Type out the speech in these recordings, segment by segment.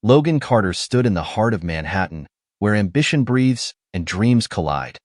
Logan Carter stood in the heart of Manhattan, where ambition breathes and dreams collide.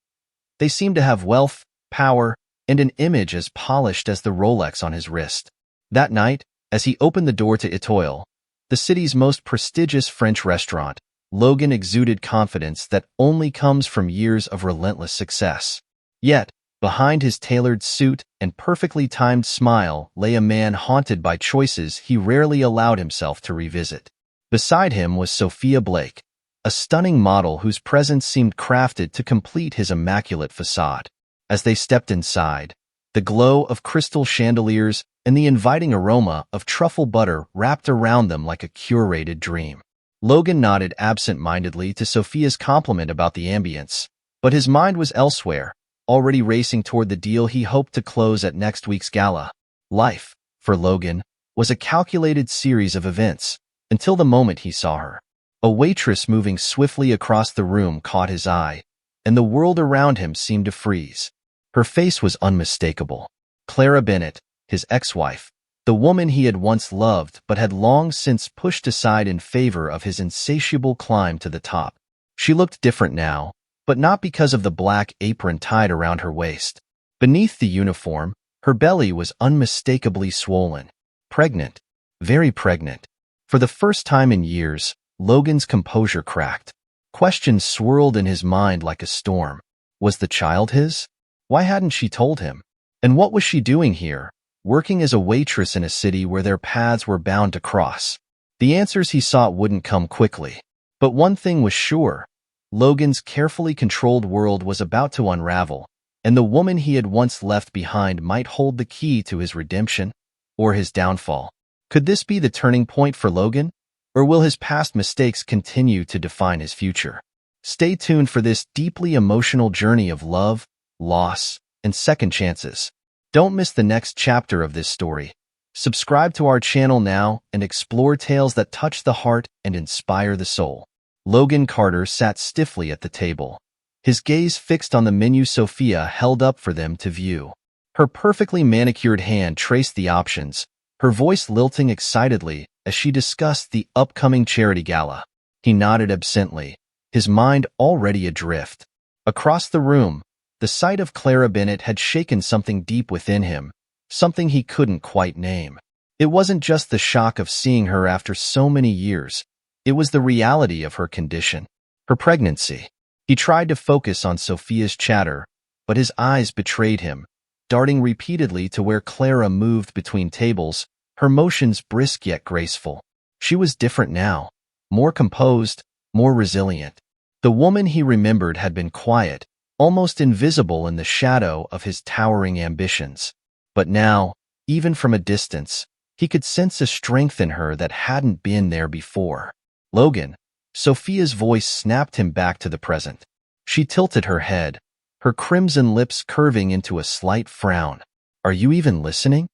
They seemed to have wealth, power, and an image as polished as the Rolex on his wrist. That night, as he opened the door to Etoile, the city's most prestigious French restaurant, Logan exuded confidence that only comes from years of relentless success. Yet, behind his tailored suit and perfectly timed smile lay a man haunted by choices he rarely allowed himself to revisit. Beside him was Sophia Blake, a stunning model whose presence seemed crafted to complete his immaculate facade. As they stepped inside, the glow of crystal chandeliers and the inviting aroma of truffle butter wrapped around them like a curated dream. Logan nodded absent-mindedly to Sophia's compliment about the ambience, but his mind was elsewhere, already racing toward the deal he hoped to close at next week's gala. Life, for Logan, was a calculated series of events, until the moment he saw her. A waitress moving swiftly across the room caught his eye, and the world around him seemed to freeze. Her face was unmistakable. Clara Bennett, his ex-wife, the woman he had once loved but had long since pushed aside in favor of his insatiable climb to the top. She looked different now, but not because of the black apron tied around her waist. Beneath the uniform, her belly was unmistakably swollen. Pregnant. Very pregnant. For the first time in years, Logan's composure cracked. Questions swirled in his mind like a storm. Was the child his? Why hadn't she told him? And what was she doing here, working as a waitress in a city where their paths were bound to cross? The answers he sought wouldn't come quickly. But one thing was sure. Logan's carefully controlled world was about to unravel, and the woman he had once left behind might hold the key to his redemption or his downfall. Could this be the turning point for Logan? Or will his past mistakes continue to define his future? Stay tuned for this deeply emotional journey of love, loss, and second chances. Don't miss the next chapter of this story. Subscribe to our channel now and explore tales that touch the heart and inspire the soul. Logan Carter sat stiffly at the table, his gaze fixed on the menu Sophia held up for them to view. Her perfectly manicured hand traced the options, her voice lilting excitedly as she discussed the upcoming charity gala. He nodded absently, his mind already adrift. Across the room, the sight of Clara Bennett had shaken something deep within him, something he couldn't quite name. It wasn't just the shock of seeing her after so many years. It was the reality of her condition, her pregnancy. He tried to focus on Sophia's chatter, but his eyes betrayed him, darting repeatedly to where Clara moved between tables, her motions brisk yet graceful. She was different now, more composed, more resilient. The woman he remembered had been quiet, almost invisible in the shadow of his towering ambitions. But now, even from a distance, he could sense a strength in her that hadn't been there before. Logan, Sophia's voice snapped him back to the present. She tilted her head, her crimson lips curving into a slight frown. Are you even listening?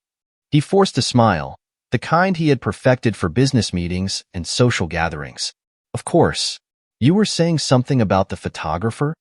He forced a smile, the kind he had perfected for business meetings and social gatherings. Of course. You were saying something about the photographer?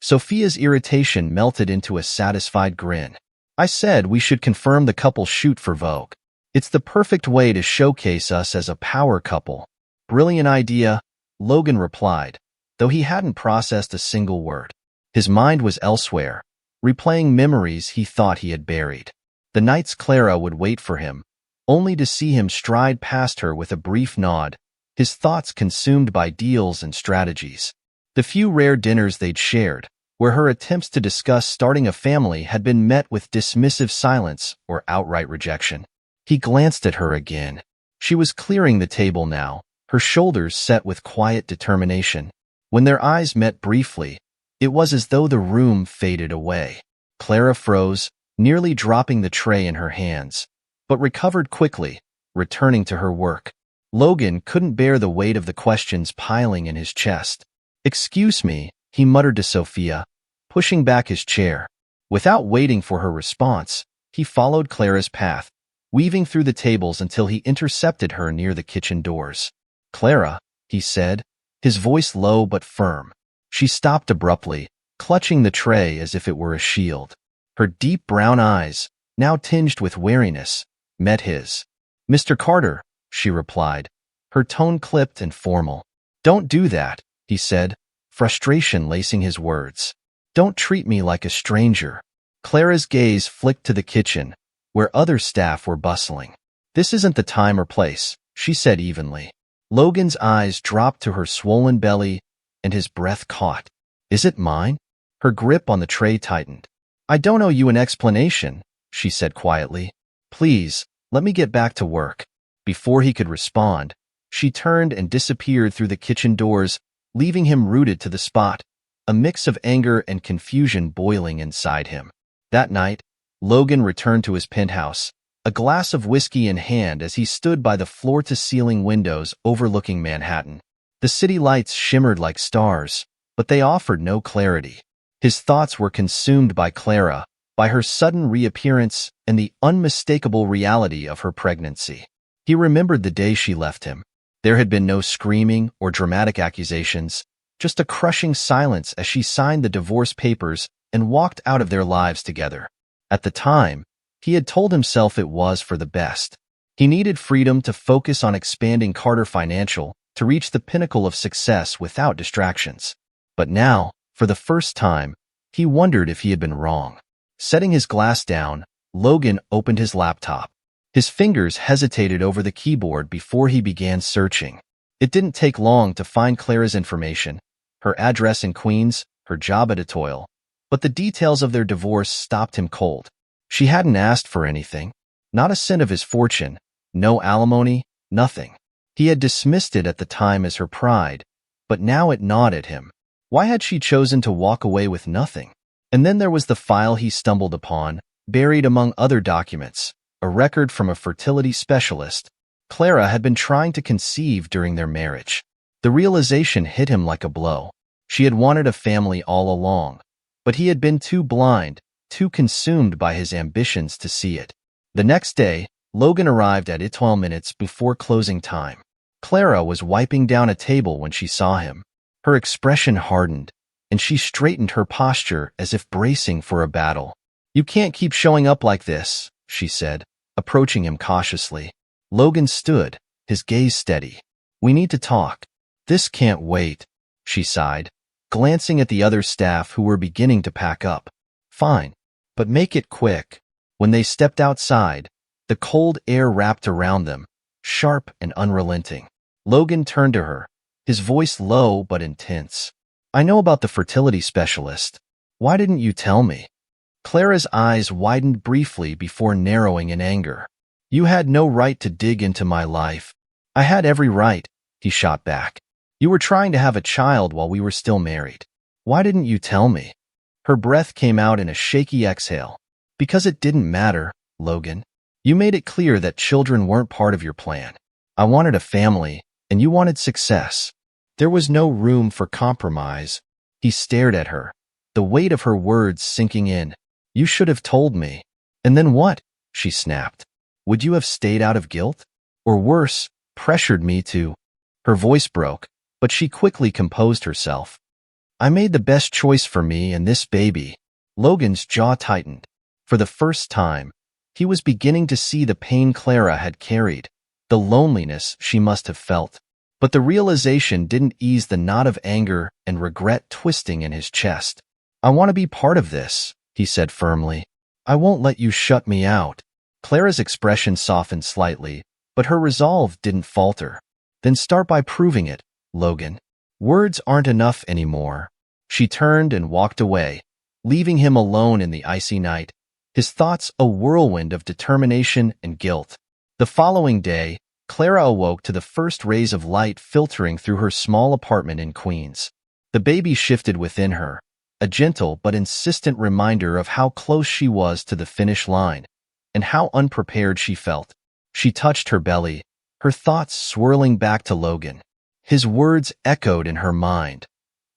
Sophia's irritation melted into a satisfied grin. I said we should confirm the couple shoot for Vogue. It's the perfect way to showcase us as a power couple. Brilliant idea, Logan replied, though he hadn't processed a single word. His mind was elsewhere, replaying memories he thought he had buried. The nights Clara would wait for him, only to see him stride past her with a brief nod, his thoughts consumed by deals and strategies. The few rare dinners they'd shared, where her attempts to discuss starting a family had been met with dismissive silence or outright rejection. He glanced at her again. She was clearing the table now, her shoulders set with quiet determination. When their eyes met briefly, it was as though the room faded away. Clara froze, nearly dropping the tray in her hands, but recovered quickly, returning to her work. Logan couldn't bear the weight of the questions piling in his chest. Excuse me, he muttered to Sophia, pushing back his chair. Without waiting for her response, he followed Clara's path, weaving through the tables until he intercepted her near the kitchen doors. Clara, he said, his voice low but firm. She stopped abruptly, clutching the tray as if it were a shield. Her deep brown eyes, now tinged with wariness, met his. Mr. Carter, she replied, her tone clipped and formal. "Don't do that," he said, frustration lacing his words. "Don't treat me like a stranger." Clara's gaze flicked to the kitchen, where other staff were bustling. "This isn't the time or place," she said evenly. Logan's eyes dropped to her swollen belly, and his breath caught. "Is it mine?" Her grip on the tray tightened. "I don't owe you an explanation," she said quietly. "Please, let me get back to work." Before he could respond, she turned and disappeared through the kitchen doors, leaving him rooted to the spot, a mix of anger and confusion boiling inside him. That night, Logan returned to his penthouse, a glass of whiskey in hand as he stood by the floor-to-ceiling windows overlooking Manhattan. The city lights shimmered like stars, but they offered no clarity. His thoughts were consumed by Clara, by her sudden reappearance and the unmistakable reality of her pregnancy. He remembered the day she left him. There had been no screaming or dramatic accusations, just a crushing silence as she signed the divorce papers and walked out of their lives together. At the time, he had told himself it was for the best. He needed freedom to focus on expanding Carter Financial to reach the pinnacle of success without distractions. But now, for the first time, he wondered if he had been wrong. Setting his glass down, Logan opened his laptop. His fingers hesitated over the keyboard before he began searching. It didn't take long to find Clara's information, her address in Queens, her job at Etoile, but the details of their divorce stopped him cold. She hadn't asked for anything, not a cent of his fortune, no alimony, nothing. He had dismissed it at the time as her pride, but now it gnawed at him. Why had she chosen to walk away with nothing? And then there was the file he stumbled upon, buried among other documents, a record from a fertility specialist. Clara had been trying to conceive during their marriage. The realization hit him like a blow. She had wanted a family all along, but he had been too blind, too consumed by his ambitions to see it. The next day, Logan arrived at Etoile minutes before closing time. Clara was wiping down a table when she saw him. Her expression hardened, and she straightened her posture as if bracing for a battle. "You can't keep showing up like this," she said, approaching him cautiously. Logan stood, his gaze steady. "We need to talk." "This can't wait," she sighed, glancing at the other staff who were beginning to pack up. "Fine, but make it quick." When they stepped outside, the cold air wrapped around them, sharp and unrelenting. Logan turned to her, his voice low but intense. "I know about the fertility specialist. Why didn't you tell me?" Clara's eyes widened briefly before narrowing in anger. "You had no right to dig into my life." "I had every right," he shot back. "You were trying to have a child while we were still married. Why didn't you tell me?" Her breath came out in a shaky exhale. "Because it didn't matter, Logan. You made it clear that children weren't part of your plan. I wanted a family, and you wanted success. There was no room for compromise." He stared at her, the weight of her words sinking in. "You should have told me." "And then what?" she snapped. "Would you have stayed out of guilt? Or worse, pressured me to?" Her voice broke, but she quickly composed herself. "I made the best choice for me and this baby." Logan's jaw tightened. For the first time, he was beginning to see the pain Clara had carried, the loneliness she must have felt. But the realization didn't ease the knot of anger and regret twisting in his chest. "I want to be part of this," he said firmly. "I won't let you shut me out." Clara's expression softened slightly, but her resolve didn't falter. "Then start by proving it, Logan. Words aren't enough anymore." She turned and walked away, leaving him alone in the icy night, his thoughts a whirlwind of determination and guilt. The following day, Clara awoke to the first rays of light filtering through her small apartment in Queens. The baby shifted within her, a gentle but insistent reminder of how close she was to the finish line, and how unprepared she felt. She touched her belly, her thoughts swirling back to Logan. His words echoed in her mind.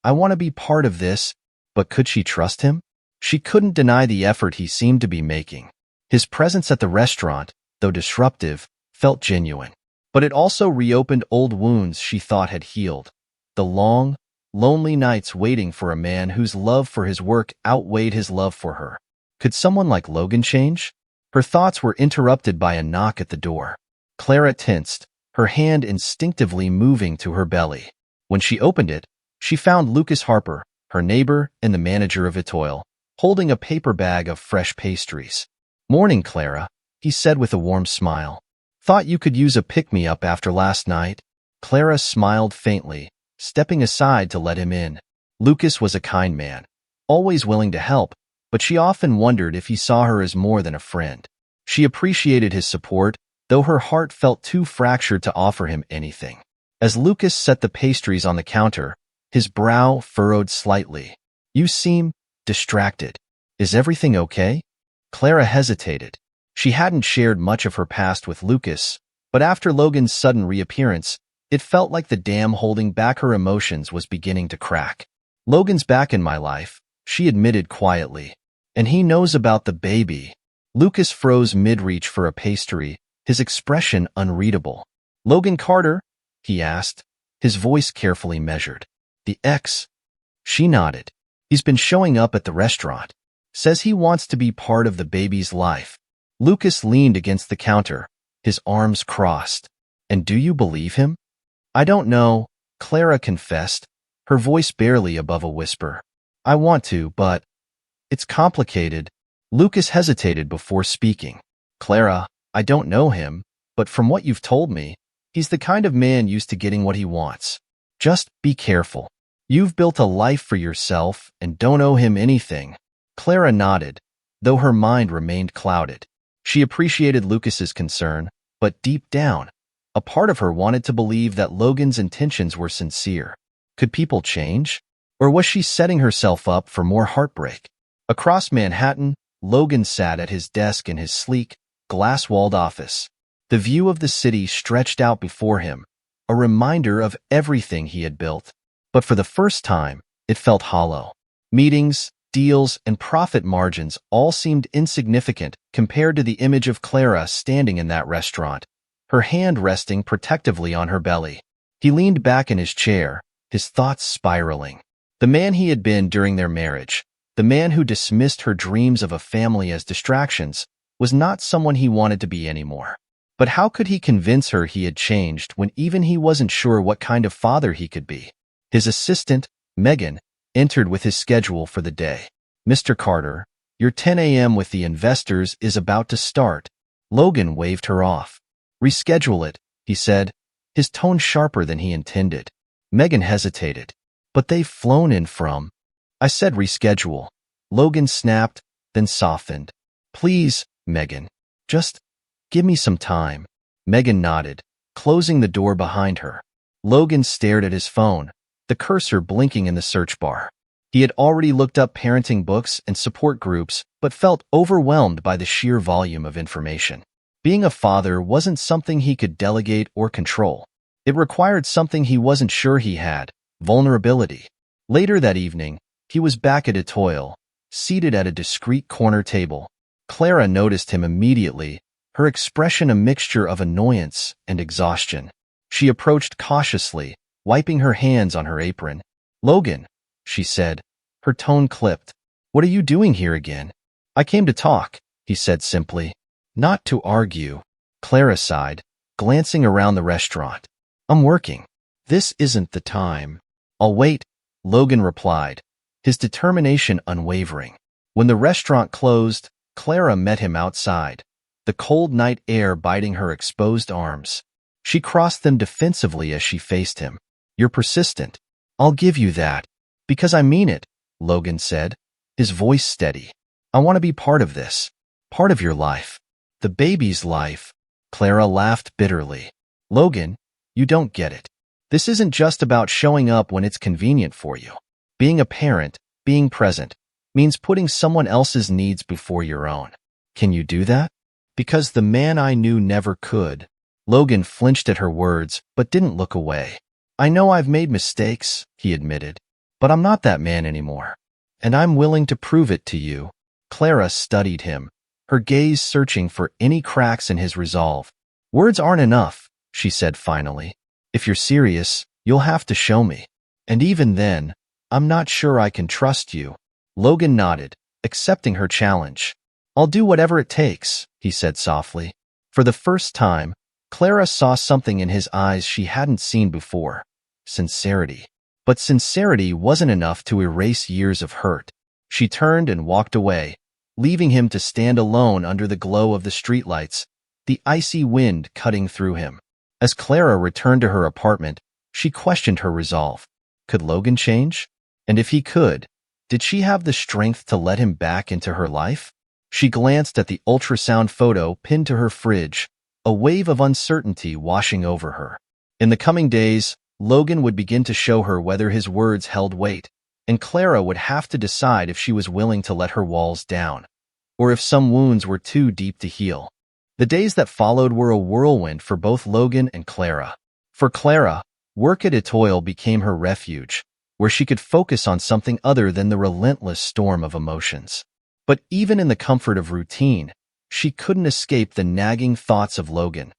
"I want to be part of this," but could she trust him? She couldn't deny the effort he seemed to be making. His presence at the restaurant, though disruptive, felt genuine. But it also reopened old wounds she thought had healed. The long, lonely nights waiting for a man whose love for his work outweighed his love for her. Could someone like Logan change? Her thoughts were interrupted by a knock at the door. Clara tensed, her hand instinctively moving to her belly. When she opened it, she found Lucas Harper, her neighbor and the manager of Etoile, holding a paper bag of fresh pastries. "Morning, Clara," he said with a warm smile. "Thought you could use a pick-me-up after last night." Clara smiled faintly, stepping aside to let him in. Lucas was a kind man, always willing to help, but she often wondered if he saw her as more than a friend. She appreciated his support, though her heart felt too fractured to offer him anything. As Lucas set the pastries on the counter, his brow furrowed slightly. "You seem distracted. Is everything okay?" Clara hesitated. She hadn't shared much of her past with Lucas, but after Logan's sudden reappearance, it felt like the dam holding back her emotions was beginning to crack. "Logan's back in my life," she admitted quietly. "And he knows about the baby." Lucas froze mid-reach for a pastry, his expression unreadable. "Logan Carter?" he asked, his voice carefully measured. "The ex?" She nodded. "He's been showing up at the restaurant. Says he wants to be part of the baby's life." Lucas leaned against the counter, his arms crossed. "And do you believe him?" "I don't know," Clara confessed, her voice barely above a whisper. "I want to, but it's complicated." Lucas hesitated before speaking. "Clara, I don't know him, but from what you've told me, he's the kind of man used to getting what he wants. Just be careful. You've built a life for yourself and don't owe him anything." Clara nodded, though her mind remained clouded. She appreciated Lucas's concern, but deep down, a part of her wanted to believe that Logan's intentions were sincere. Could people change? Or was she setting herself up for more heartbreak? Across Manhattan, Logan sat at his desk in his sleek, glass-walled office. The view of the city stretched out before him, a reminder of everything he had built. But for the first time, it felt hollow. Meetings, deals, and profit margins all seemed insignificant compared to the image of Clara standing in that restaurant, her hand resting protectively on her belly. He leaned back in his chair, his thoughts spiraling. The man he had been during their marriage, the man who dismissed her dreams of a family as distractions, was not someone he wanted to be anymore. But how could he convince her he had changed when even he wasn't sure what kind of father he could be? His assistant, Megan, entered with his schedule for the day. "Mr. Carter, your 10 a.m. with the investors is about to start." Logan waved her off. "Reschedule it," he said, his tone sharper than he intended. Megan hesitated. "But they've flown in from—" "I said reschedule." Logan snapped, then softened. "Please, Megan, just give me some time." Megan nodded, closing the door behind her. Logan stared at his phone, the cursor blinking in the search bar. He had already looked up parenting books and support groups, but felt overwhelmed by the sheer volume of information. Being a father wasn't something he could delegate or control. It required something he wasn't sure he had: vulnerability. Later that evening, he was back at Etoile, seated at a discreet corner table. Clara noticed him immediately, her expression a mixture of annoyance and exhaustion. She approached cautiously, wiping her hands on her apron. "Logan," she said, her tone clipped. "What are you doing here again?" "I came to talk," he said simply. "Not to argue." Clara sighed, glancing around the restaurant. "I'm working. This isn't the time." "I'll wait," Logan replied, his determination unwavering. When the restaurant closed, Clara met him outside, the cold night air biting her exposed arms. She crossed them defensively as she faced him. "You're persistent. I'll give you that." "Because I mean it," Logan said, his voice steady. "I want to be part of this. Part of your life. The baby's life." Clara laughed bitterly. "Logan, you don't get it. This isn't just about showing up when it's convenient for you. Being a parent, being present, means putting someone else's needs before your own. Can you do that?" "Because the man I knew never could." Logan flinched at her words, but didn't look away. "I know I've made mistakes," he admitted, "but I'm not that man anymore. And I'm willing to prove it to you." Clara studied him, her gaze searching for any cracks in his resolve. "Words aren't enough," she said finally. "If you're serious, you'll have to show me. And even then, I'm not sure I can trust you." Logan nodded, accepting her challenge. "I'll do whatever it takes," he said softly. For the first time, Clara saw something in his eyes she hadn't seen before: sincerity. But sincerity wasn't enough to erase years of hurt. She turned and walked away, leaving him to stand alone under the glow of the streetlights, the icy wind cutting through him. As Clara returned to her apartment, she questioned her resolve. Could Logan change? And if he could, did she have the strength to let him back into her life? She glanced at the ultrasound photo pinned to her fridge, a wave of uncertainty washing over her. In the coming days, Logan would begin to show her whether his words held weight, and Clara would have to decide if she was willing to let her walls down, or if some wounds were too deep to heal. The days that followed were a whirlwind for both Logan and Clara. For Clara, work at Etoile became her refuge, where she could focus on something other than the relentless storm of emotions. But even in the comfort of routine, she couldn't escape the nagging thoughts of Logan,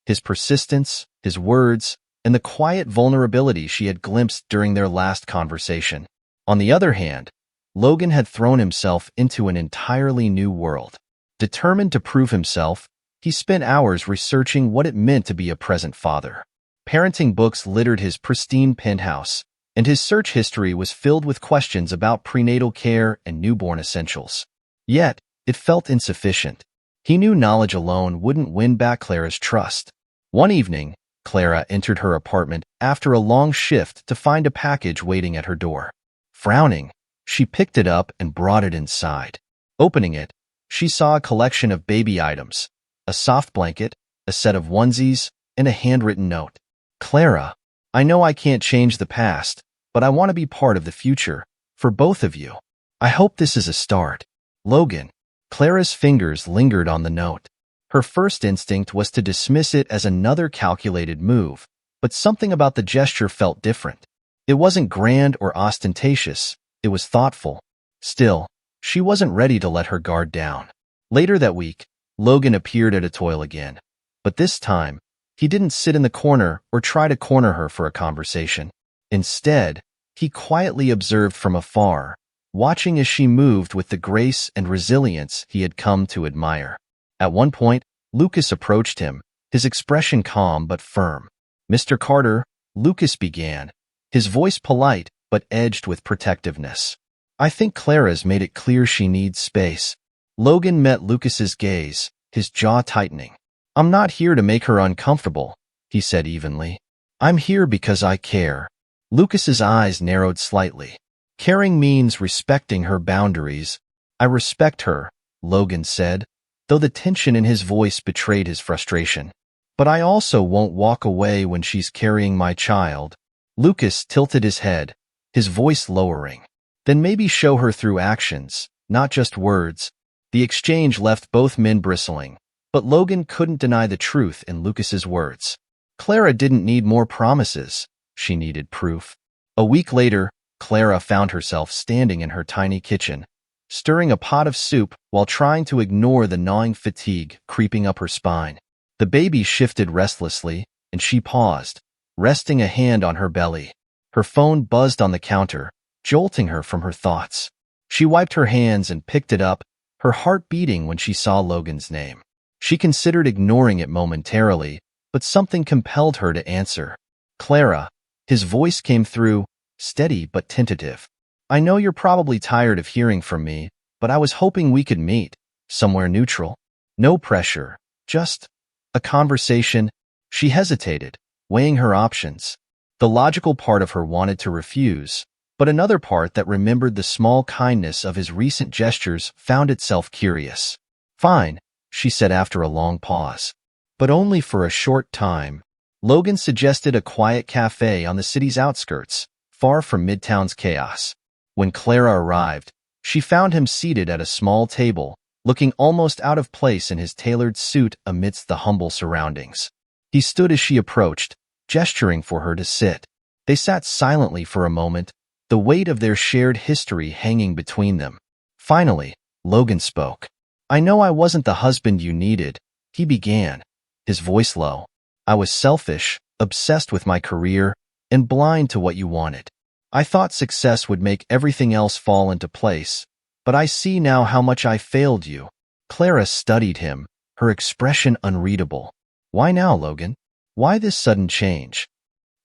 his persistence, his words, and the quiet vulnerability she had glimpsed during their last conversation. On the other hand, Logan had thrown himself into an entirely new world. Determined to prove himself, he spent hours researching what it meant to be a present father. Parenting books littered his pristine penthouse, and his search history was filled with questions about prenatal care and newborn essentials. Yet, it felt insufficient. He knew knowledge alone wouldn't win back Clara's trust. One evening, Clara entered her apartment after a long shift to find a package waiting at her door. Frowning, she picked it up and brought it inside. Opening it, she saw a collection of baby items: a soft blanket, a set of onesies, and a handwritten note. Clara, I know I can't change the past, but I want to be part of the future, for both of you. I hope this is a start. Logan. Clara's fingers lingered on the note. Her first instinct was to dismiss it as another calculated move, but something about the gesture felt different. It wasn't grand or ostentatious, it was thoughtful. Still, she wasn't ready to let her guard down. Later that week, Logan appeared at Etoile again, but this time, he didn't sit in the corner or try to corner her for a conversation. Instead, he quietly observed from afar, watching as she moved with the grace and resilience he had come to admire. At one point, Lucas approached him, his expression calm but firm. "Mr. Carter," Lucas began, his voice polite but edged with protectiveness. "I think Clara's made it clear she needs space." Logan met Lucas's gaze, his jaw tightening. "I'm not here to make her uncomfortable," he said evenly. "I'm here because I care." Lucas's eyes narrowed slightly. "Caring means respecting her boundaries." "I respect her," Logan said, though the tension in his voice betrayed his frustration. "But I also won't walk away when she's carrying my child." Lucas tilted his head, his voice lowering. "Then maybe show her through actions, not just words." The exchange left both men bristling, but Logan couldn't deny the truth in Lucas's words. Clara didn't need more promises, she needed proof. A week later, Clara found herself standing in her tiny kitchen, stirring a pot of soup while trying to ignore the gnawing fatigue creeping up her spine. The baby shifted restlessly, and she paused, resting a hand on her belly. Her phone buzzed on the counter, jolting her from her thoughts. She wiped her hands and picked it up, her heart beating when she saw Logan's name. She considered ignoring it momentarily, but something compelled her to answer. "Clara," his voice came through, steady but tentative. "I know you're probably tired of hearing from me, but I was hoping we could meet, somewhere neutral. No pressure, just a conversation." She hesitated, weighing her options. The logical part of her wanted to refuse, but another part that remembered the small kindness of his recent gestures found itself curious. "Fine," she said after a long pause. "But only for a short time." Logan suggested a quiet cafe on the city's outskirts, far from Midtown's chaos. When Clara arrived, she found him seated at a small table, looking almost out of place in his tailored suit amidst the humble surroundings. He stood as she approached, gesturing for her to sit. They sat silently for a moment, the weight of their shared history hanging between them. Finally, Logan spoke. "I know I wasn't the husband you needed," he began, his voice low. "I was selfish, obsessed with my career, and blind to what you wanted. I thought success would make everything else fall into place, but I see now how much I failed you." Clara studied him, her expression unreadable. Why now, Logan? Why this sudden change?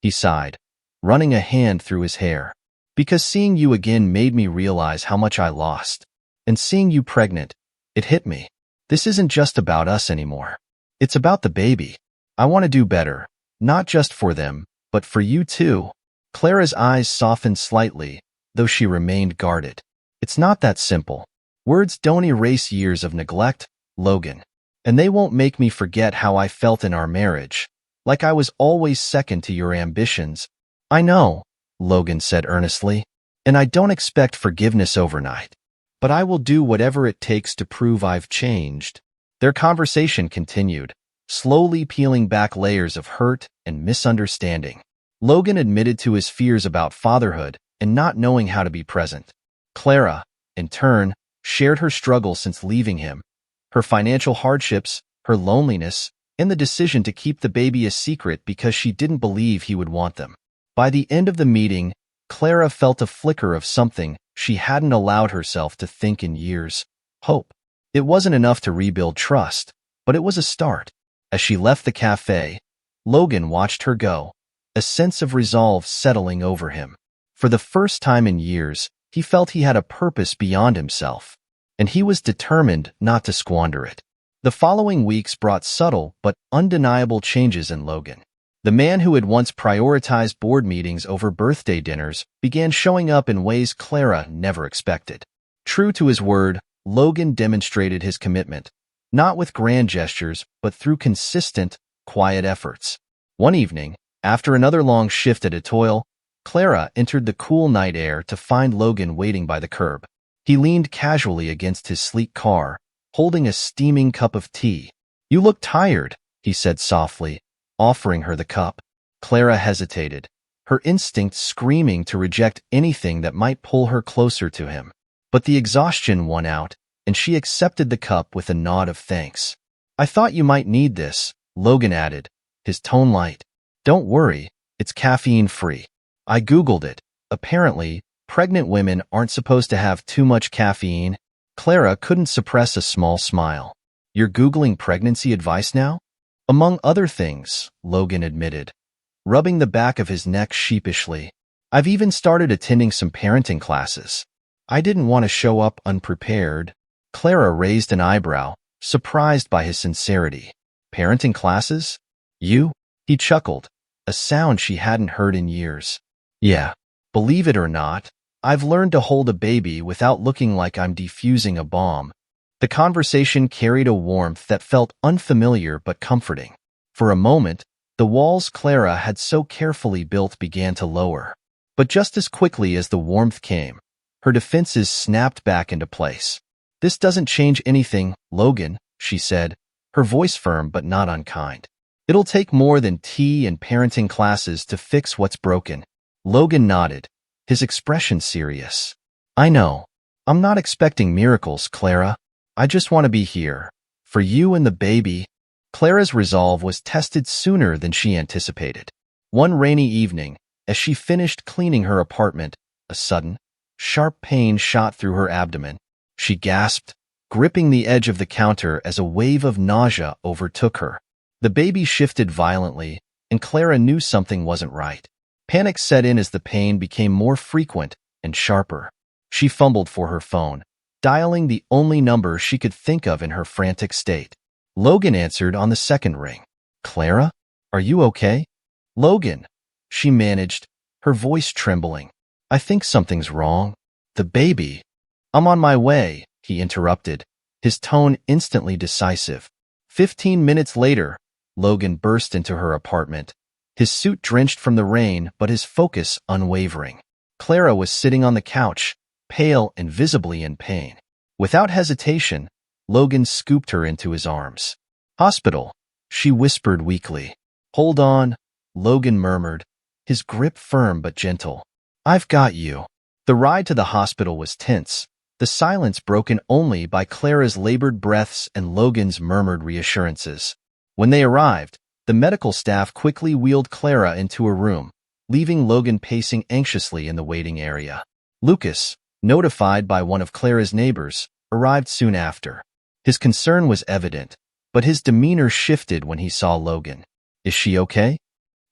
He sighed, running a hand through his hair. Because seeing you again made me realize how much I lost. And seeing you pregnant, it hit me. This isn't just about us anymore. It's about the baby. I want to do better, not just for them, but for you too. Clara's eyes softened slightly, though she remained guarded. It's not that simple. Words don't erase years of neglect, Logan. And they won't make me forget how I felt in our marriage, like I was always second to your ambitions. I know, Logan said earnestly, and I don't expect forgiveness overnight. But I will do whatever it takes to prove I've changed. Their conversation continued, slowly peeling back layers of hurt and misunderstanding. Logan admitted to his fears about fatherhood and not knowing how to be present. Clara, in turn, shared her struggle since leaving him, her financial hardships, her loneliness, and the decision to keep the baby a secret because she didn't believe he would want them. By the end of the meeting, Clara felt a flicker of something she hadn't allowed herself to think in years: hope. It wasn't enough to rebuild trust, but it was a start. As she left the cafe, Logan watched her go, a sense of resolve settling over him. For the first time in years, he felt he had a purpose beyond himself, and he was determined not to squander it. The following weeks brought subtle but undeniable changes in Logan. The man who had once prioritized board meetings over birthday dinners began showing up in ways Clara never expected. True to his word, Logan demonstrated his commitment, not with grand gestures, but through consistent, quiet efforts. One evening, after another long shift at a toil, Clara entered the cool night air to find Logan waiting by the curb. He leaned casually against his sleek car, holding a steaming cup of tea. "You look tired," he said softly, offering her the cup. Clara hesitated, her instinct screaming to reject anything that might pull her closer to him. But the exhaustion won out, and she accepted the cup with a nod of thanks. "I thought you might need this," Logan added, his tone light. "Don't worry, it's caffeine-free. I Googled it. Apparently, pregnant women aren't supposed to have too much caffeine." Clara couldn't suppress a small smile. "You're Googling pregnancy advice now?" "Among other things," Logan admitted, rubbing the back of his neck sheepishly. "I've even started attending some parenting classes. I didn't want to show up unprepared." Clara raised an eyebrow, surprised by his sincerity. "Parenting classes? You?" He chuckled, a sound she hadn't heard in years. "Yeah. Believe it or not, I've learned to hold a baby without looking like I'm defusing a bomb." The conversation carried a warmth that felt unfamiliar but comforting. For a moment, the walls Clara had so carefully built began to lower. But just as quickly as the warmth came, her defenses snapped back into place. "This doesn't change anything, Logan," she said, her voice firm but not unkind. "It'll take more than tea and parenting classes to fix what's broken." Logan nodded, his expression serious. "I know. I'm not expecting miracles, Clara. I just want to be here. For you and the baby." Clara's resolve was tested sooner than she anticipated. One rainy evening, as she finished cleaning her apartment, a sudden, sharp pain shot through her abdomen. She gasped, gripping the edge of the counter as a wave of nausea overtook her. The baby shifted violently, and Clara knew something wasn't right. Panic set in as the pain became more frequent and sharper. She fumbled for her phone, dialing the only number she could think of in her frantic state. Logan answered on the second ring. "Clara? Are you okay?" "Logan," she managed, her voice trembling. "I think something's wrong. The baby." "I'm on my way," he interrupted, his tone instantly decisive. 15 minutes later, Logan burst into her apartment, his suit drenched from the rain but his focus unwavering. Clara was sitting on the couch, pale and visibly in pain. Without hesitation, Logan scooped her into his arms. "Hospital," she whispered weakly. "Hold on," Logan murmured, his grip firm but gentle. "I've got you." The ride to the hospital was tense, the silence broken only by Clara's labored breaths and Logan's murmured reassurances. When they arrived, the medical staff quickly wheeled Clara into a room, leaving Logan pacing anxiously in the waiting area. Lucas, notified by one of Clara's neighbors, arrived soon after. His concern was evident, but his demeanor shifted when he saw Logan. "Is she okay?"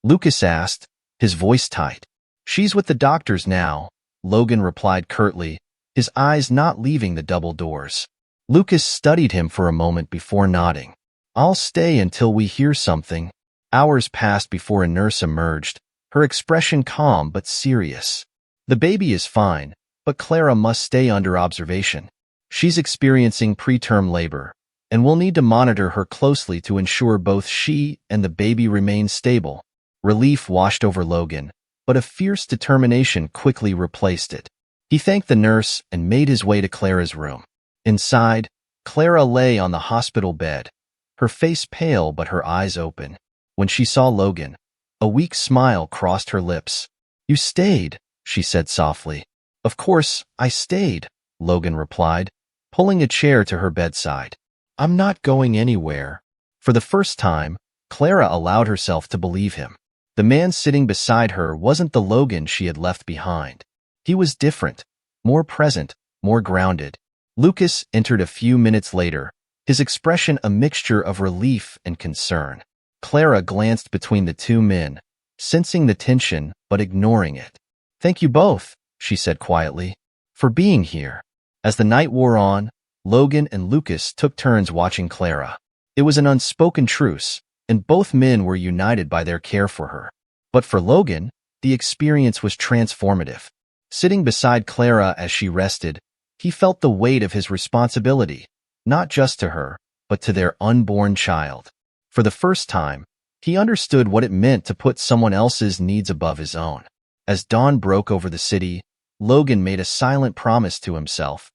Lucas asked, his voice tight. "She's with the doctors now," Logan replied curtly, his eyes not leaving the double doors. Lucas studied him for a moment before nodding. "I'll stay until we hear something." Hours passed before a nurse emerged, her expression calm but serious. "The baby is fine, but Clara must stay under observation. She's experiencing preterm labor, and we'll need to monitor her closely to ensure both she and the baby remain stable." Relief washed over Logan, but a fierce determination quickly replaced it. He thanked the nurse and made his way to Clara's room. Inside, Clara lay on the hospital bed, her face pale but her eyes open. When she saw Logan, a weak smile crossed her lips. "You stayed," she said softly. "Of course, I stayed," Logan replied, pulling a chair to her bedside. "I'm not going anywhere." For the first time, Clara allowed herself to believe him. The man sitting beside her wasn't the Logan she had left behind. He was different, more present, more grounded. Lucas entered a few minutes later, his expression a mixture of relief and concern. Clara glanced between the two men, sensing the tension but ignoring it. "Thank you both," she said quietly, "for being here." As the night wore on, Logan and Lucas took turns watching Clara. It was an unspoken truce, and both men were united by their care for her. But for Logan, the experience was transformative. Sitting beside Clara as she rested, he felt the weight of his responsibility, not just to her, but to their unborn child. For the first time, he understood what it meant to put someone else's needs above his own. As dawn broke over the city, Logan made a silent promise to himself.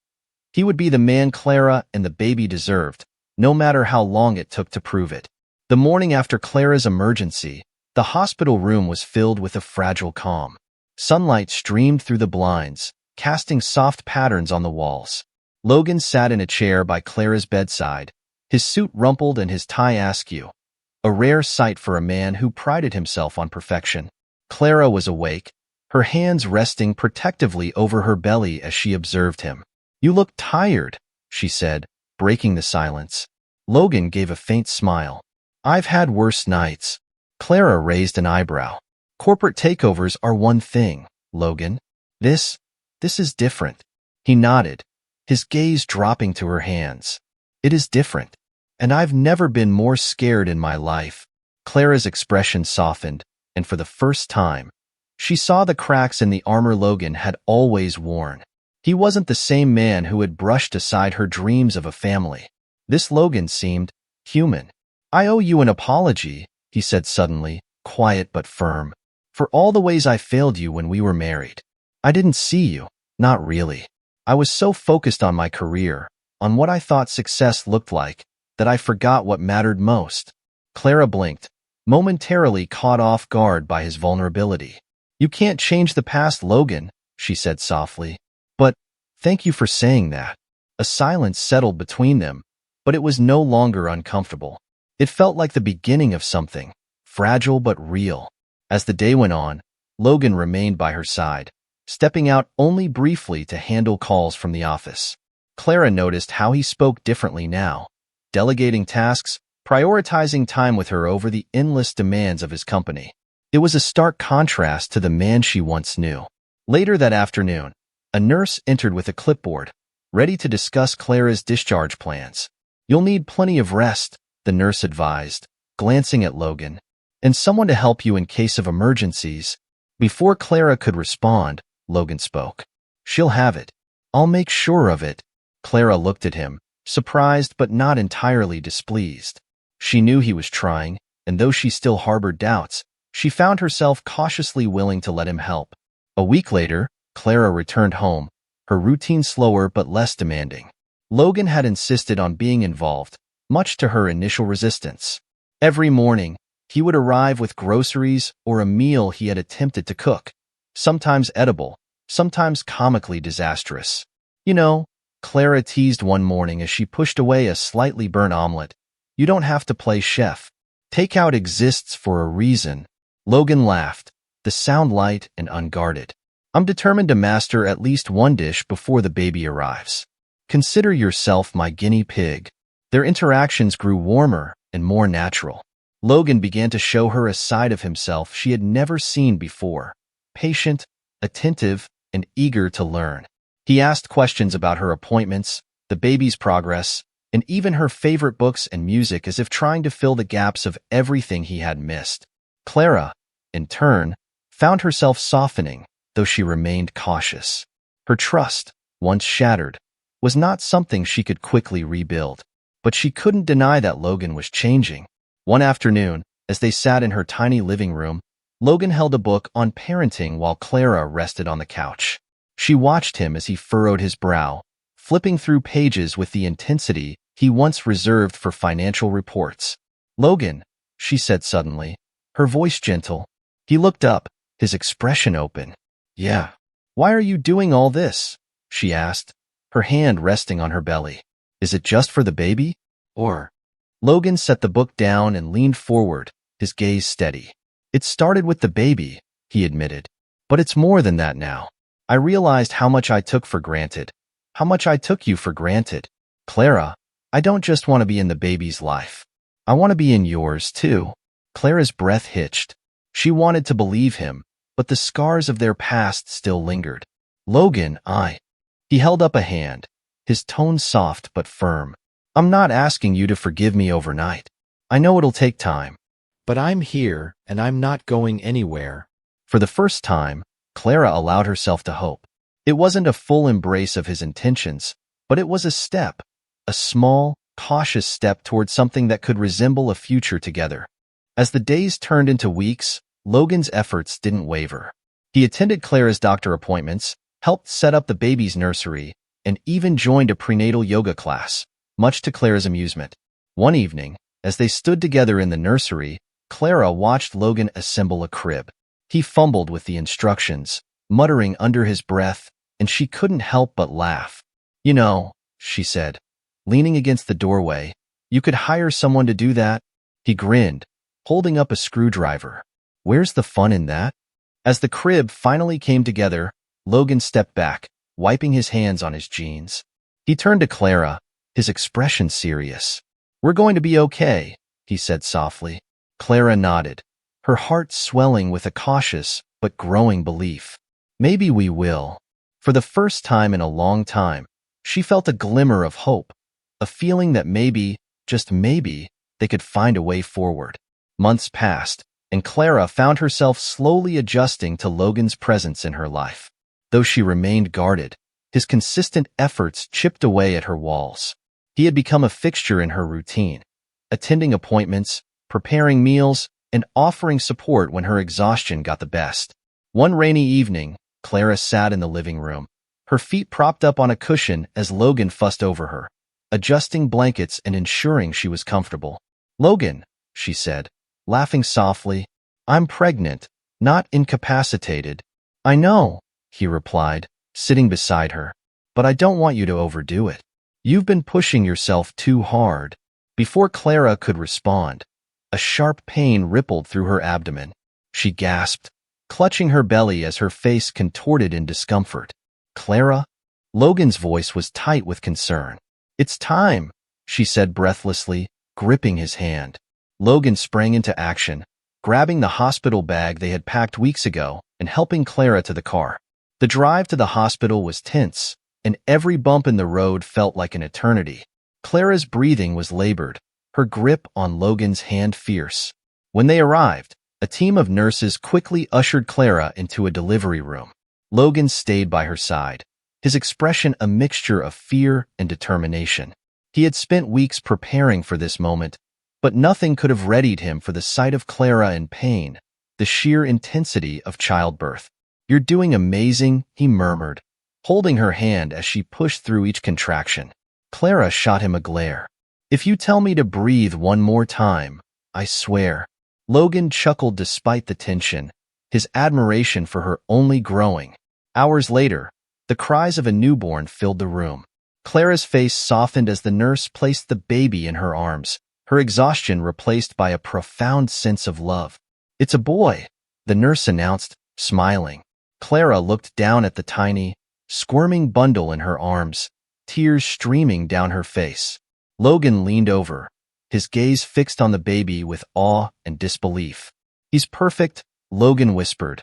He would be the man Clara and the baby deserved, no matter how long it took to prove it. The morning after Clara's emergency, the hospital room was filled with a fragile calm. Sunlight streamed through the blinds, casting soft patterns on the walls. Logan sat in a chair by Clara's bedside, his suit rumpled and his tie askew, a rare sight for a man who prided himself on perfection. Clara was awake, her hands resting protectively over her belly as she observed him. "You look tired," she said, breaking the silence. Logan gave a faint smile. "I've had worse nights." Clara raised an eyebrow. "Corporate takeovers are one thing, Logan. This is different." He nodded, his gaze dropping to her hands. "It is different, and I've never been more scared in my life." Clara's expression softened, and for the first time, she saw the cracks in the armor Logan had always worn. He wasn't the same man who had brushed aside her dreams of a family. This Logan seemed human. "I owe you an apology," he said suddenly, quiet but firm, "for all the ways I failed you when we were married. I didn't see you, not really. I was so focused on my career, on what I thought success looked like, that I forgot what mattered most." Clara blinked, momentarily caught off guard by his vulnerability. "You can't change the past, Logan," she said softly. "But thank you for saying that." A silence settled between them, but it was no longer uncomfortable. It felt like the beginning of something, fragile but real. As the day went on, Logan remained by her side, stepping out only briefly to handle calls from the office. Clara noticed how he spoke differently now, delegating tasks, prioritizing time with her over the endless demands of his company. It was a stark contrast to the man she once knew. Later that afternoon, a nurse entered with a clipboard, ready to discuss Clara's discharge plans. "You'll need plenty of rest," the nurse advised, glancing at Logan, "and someone to help you in case of emergencies." Before Clara could respond, Logan spoke. "She'll have it. I'll make sure of it." Clara looked at him, surprised but not entirely displeased. She knew he was trying, and though she still harbored doubts, she found herself cautiously willing to let him help. A week later, Clara returned home, her routine slower but less demanding. Logan had insisted on being involved, much to her initial resistance. Every morning, he would arrive with groceries or a meal he had attempted to cook, sometimes edible, sometimes comically disastrous. "You know," Clara teased one morning as she pushed away a slightly burnt omelet, "you don't have to play chef. Takeout exists for a reason." Logan laughed, the sound light and unguarded. "I'm determined to master at least one dish before the baby arrives. Consider yourself my guinea pig." Their interactions grew warmer and more natural. Logan began to show her a side of himself she had never seen before, patient, attentive, and eager to learn. He asked questions about her appointments, the baby's progress, and even her favorite books and music, as if trying to fill the gaps of everything he had missed. Clara, in turn, found herself softening, though she remained cautious. Her trust, once shattered, was not something she could quickly rebuild. But she couldn't deny that Logan was changing. One afternoon, as they sat in her tiny living room, Logan held a book on parenting while Clara rested on the couch. She watched him as he furrowed his brow, flipping through pages with the intensity he once reserved for financial reports. "Logan," she said suddenly, her voice gentle. He looked up, his expression open. "Yeah. Why are you doing all this?" she asked, her hand resting on her belly. "Is it just for the baby? Or—" Logan set the book down and leaned forward, his gaze steady. "It started with the baby," he admitted. "But it's more than that now. I realized how much I took for granted. How much I took you for granted. Clara, I don't just want to be in the baby's life. I want to be in yours, too." Clara's breath hitched. She wanted to believe him, but the scars of their past still lingered. "Logan, He held up a hand, his tone soft but firm. "I'm not asking you to forgive me overnight. I know it'll take time. But I'm here, and I'm not going anywhere." For the first time, Clara allowed herself to hope. It wasn't a full embrace of his intentions, but it was a step, a small, cautious step toward something that could resemble a future together. As the days turned into weeks, Logan's efforts didn't waver. He attended Clara's doctor appointments, helped set up the baby's nursery, and even joined a prenatal yoga class, much to Clara's amusement. One evening, as they stood together in the nursery, Clara watched Logan assemble a crib. He fumbled with the instructions, muttering under his breath, and she couldn't help but laugh. "You know," she said, leaning against the doorway, "you could hire someone to do that." He grinned, holding up a screwdriver. "Where's the fun in that?" As the crib finally came together, Logan stepped back, wiping his hands on his jeans. He turned to Clara, his expression serious. "We're going to be okay," he said softly. Clara nodded, her heart swelling with a cautious but growing belief. Maybe we will. For the first time in a long time, she felt a glimmer of hope, a feeling that maybe, just maybe, they could find a way forward. Months passed, and Clara found herself slowly adjusting to Logan's presence in her life. Though she remained guarded, his consistent efforts chipped away at her walls. He had become a fixture in her routine, attending appointments, preparing meals, and offering support when her exhaustion got the best. One rainy evening, Clara sat in the living room, her feet propped up on a cushion as Logan fussed over her, adjusting blankets and ensuring she was comfortable. "Logan," she said, laughing softly, "I'm pregnant, not incapacitated." "I know," he replied, sitting beside her, "but I don't want you to overdo it. You've been pushing yourself too hard." Before Clara could respond, a sharp pain rippled through her abdomen. She gasped, clutching her belly as her face contorted in discomfort. "Clara?" Logan's voice was tight with concern. "It's time," she said breathlessly, gripping his hand. Logan sprang into action, grabbing the hospital bag they had packed weeks ago and helping Clara to the car. The drive to the hospital was tense, and every bump in the road felt like an eternity. Clara's breathing was labored, her grip on Logan's hand fierce. When they arrived, a team of nurses quickly ushered Clara into a delivery room. Logan stayed by her side, his expression a mixture of fear and determination. He had spent weeks preparing for this moment, but nothing could have readied him for the sight of Clara in pain, the sheer intensity of childbirth. "You're doing amazing," he murmured, holding her hand as she pushed through each contraction. Clara shot him a glare. "If you tell me to breathe one more time, I swear." Logan chuckled despite the tension, his admiration for her only growing. Hours later, the cries of a newborn filled the room. Clara's face softened as the nurse placed the baby in her arms, her exhaustion replaced by a profound sense of love. "It's a boy," the nurse announced, smiling. Clara looked down at the tiny, squirming bundle in her arms, tears streaming down her face. Logan leaned over, his gaze fixed on the baby with awe and disbelief. "He's perfect," Logan whispered,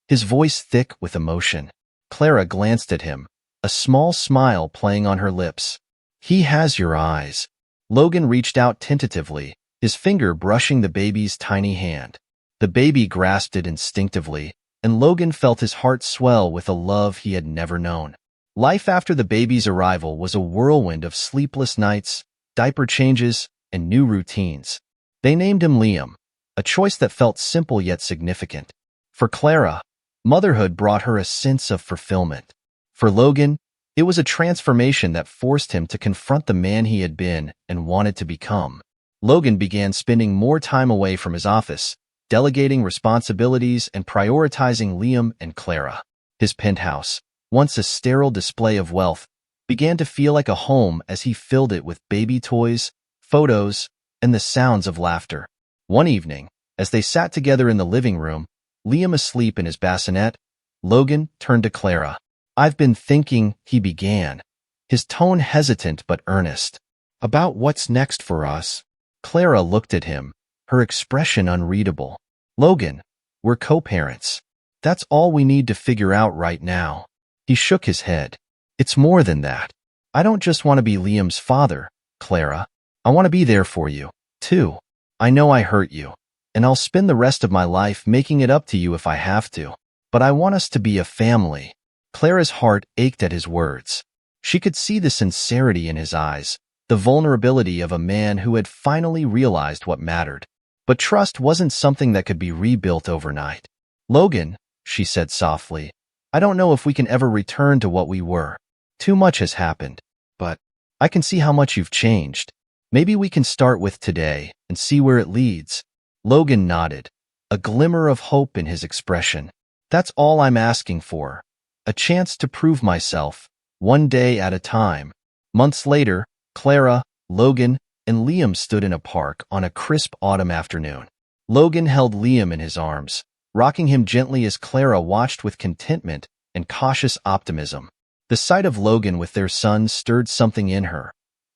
his voice thick with emotion. Clara glanced at him, a small smile playing on her lips. "He has your eyes." Logan reached out tentatively, his finger brushing the baby's tiny hand. The baby grasped it instinctively, and Logan felt his heart swell with a love he had never known. Life after the baby's arrival was a whirlwind of sleepless nights, diaper changes, and new routines. They named him Liam, a choice that felt simple yet significant. For Clara, motherhood brought her a sense of fulfillment. For Logan, it was a transformation that forced him to confront the man he had been and wanted to become. Logan began spending more time away from his office, delegating responsibilities and prioritizing Liam and Clara. His penthouse, once a sterile display of wealth, began to feel like a home as he filled it with baby toys, photos, and the sounds of laughter. One evening, as they sat together in the living room, Liam asleep in his bassinet, Logan turned to Clara. "I've been thinking," he began, his tone hesitant but earnest, "about what's next for us." Clara looked at him, her expression unreadable. "Logan, we're co-parents. That's all we need to figure out right now." He shook his head. "It's more than that. I don't just want to be Liam's father, Clara. I want to be there for you, too. I know I hurt you, and I'll spend the rest of my life making it up to you if I have to. But I want us to be a family." Clara's heart ached at his words. She could see the sincerity in his eyes, the vulnerability of a man who had finally realized what mattered. But trust wasn't something that could be rebuilt overnight. "Logan," she said softly, "I don't know if we can ever return to what we were. Too much has happened. But I can see how much you've changed. Maybe we can start with today and see where it leads." Logan nodded, a glimmer of hope in his expression. "That's all I'm asking for. A chance to prove myself, one day at a time." Months later, Clara, Logan, and Liam stood in a park on a crisp autumn afternoon. Logan held Liam in his arms, rocking him gently as Clara watched with contentment and cautious optimism. The sight of Logan with their son stirred something in her,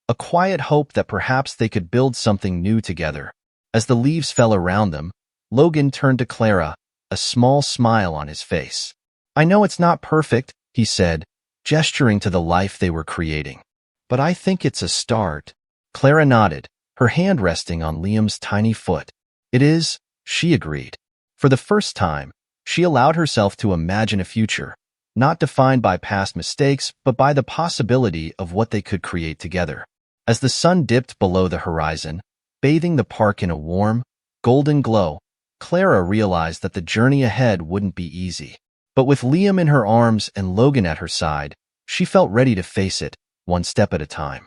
a quiet hope that perhaps they could build something new together. As the leaves fell around them, Logan turned to Clara, a small smile on his face. "I know it's not perfect," he said, gesturing to the life they were creating. "But I think it's a start." Clara nodded, her hand resting on Liam's tiny foot. "It is," she agreed. For the first time, she allowed herself to imagine a future, not defined by past mistakes, but by the possibility of what they could create together. As the sun dipped below the horizon, bathing the park in a warm, golden glow, Clara realized that the journey ahead wouldn't be easy. But with Liam in her arms and Logan at her side, she felt ready to face it, one step at a time.